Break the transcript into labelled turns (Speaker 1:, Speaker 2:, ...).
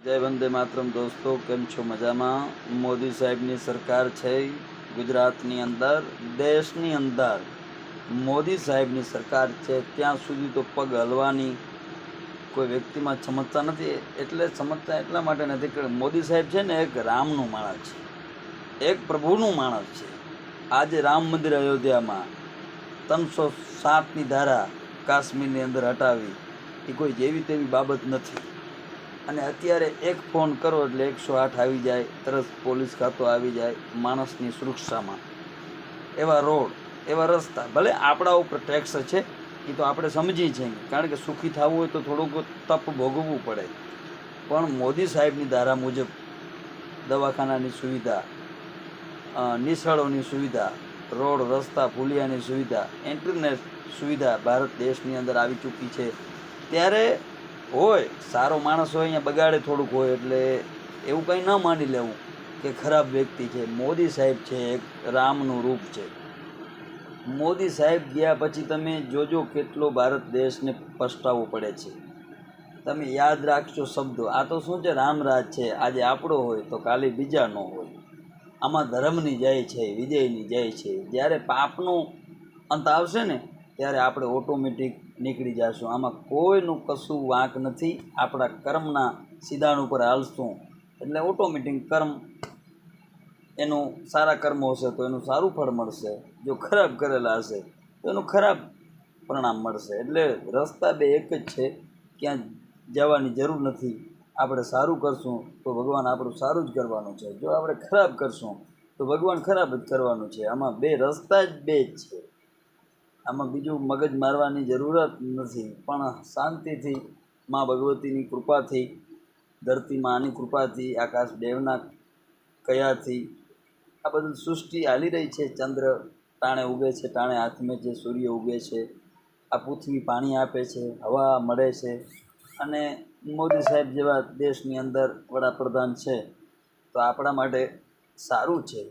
Speaker 1: જય વંદે માતરમ દોસ્તો, કેમ છો? મજામાં? મોદી સાહેબની સરકાર છે ગુજરાતની અંદર, દેશની અંદર મોદી સાહેબની સરકાર છે. ત્યાં સુધી તો પગ હલવાની કોઈ વ્યક્તિમાં ક્ષમતા નથી. એટલે ક્ષમતા એટલા માટે નથી કે મોદી સાહેબ છે ને એક રામનું માણસ છે, એક પ્રભુનું માણસ છે. આજે રામ મંદિર અયોધ્યામાં 307ની ધારા કાશ્મીરની અંદર હટાવી એ કોઈ જેવી તેવી બાબત નથી. અને અત્યારે એક ફોન કરો એટલે 108 આવી જાય, તરત પોલીસ ખાતો આવી જાય માણસની સુરક્ષામાં. એવા રોડ, એવા રસ્તા, ભલે આપણા ઉપર ટેક્સ છે એ તો આપણે સમજી છીએ, કારણ કે સુખી થવું હોય તો થોડુંક તપ ભોગવવું પડે. પણ મોદી સાહેબની ધારા મુજબ દવાખાનાની સુવિધા, નિશાળોની સુવિધા, રોડ રસ્તા પુલિયાની સુવિધા, ઇન્ટરનેટ સુવિધા ભારત દેશની અંદર આવી ચૂકી છે. ત્યારે હોય સારો માણસ હોય, અહીંયા બગાડે થોડુંક હોય એટલે એવું કંઈ ન માની લેવું કે ખરાબ વ્યક્તિ છે. મોદી સાહેબ છે એક રામનું રૂપ છે. મોદી સાહેબ ગયા પછી તમે જોજો કેટલો ભારત દેશને પસ્તાવો પડે છે. તમે યાદ રાખજો શબ્દો. આ તો શું છે, રામરાજ છે. આજે આપણો હોય તો કાલે બીજા ન હોય. આમાં ધર્મની જય છે, વિજયની જય છે. જ્યારે પાપનો અંત આવશે ને ત્યારે આપણે ઓટોમેટિક નીકળી જશું. આમાં કોઈનું કશું વાંક નથી. આપણા કર્મના સિદ્ધાંત ઉપર હાલશું એટલે ઓટોમેટિક કર્મ, એનું સારા કર્મો હશે તો એનું સારું ફળ મળશે, જો ખરાબ કરેલા હશે તો એનું ખરાબ પરિણામ મળશે. એટલે રસ્તા બે એક જ છે, ક્યાં જવાની જરૂર નથી. આપણે સારું કરશું તો ભગવાન આપણું સારું જ કરવાનું છે, જો આપણે ખરાબ કરશું તો ભગવાન ખરાબ જ કરવાનું છે. આમાં બે રસ્તા જ બે જ છે. આમાં બીજું મગજ મારવાની જરૂરત નથી. પણ શાંતિથી મા ભગવતીની કૃપાથી, ધરતી માની કૃપાથી, આકાશ દેવના કયાથી આ બધું સૃષ્ટિ હાલી રહી છે. ચંદ્ર ટાણે ઉગે છે, ટાણે હાથમે છે, સૂર્ય ઉગે છે, આ પૃથ્વી પાણી આપે છે, હવા મળે છે. અને મોદી સાહેબ જેવા દેશની અંદર વડાપ્રધાન છે તો આપણા માટે સારું છે.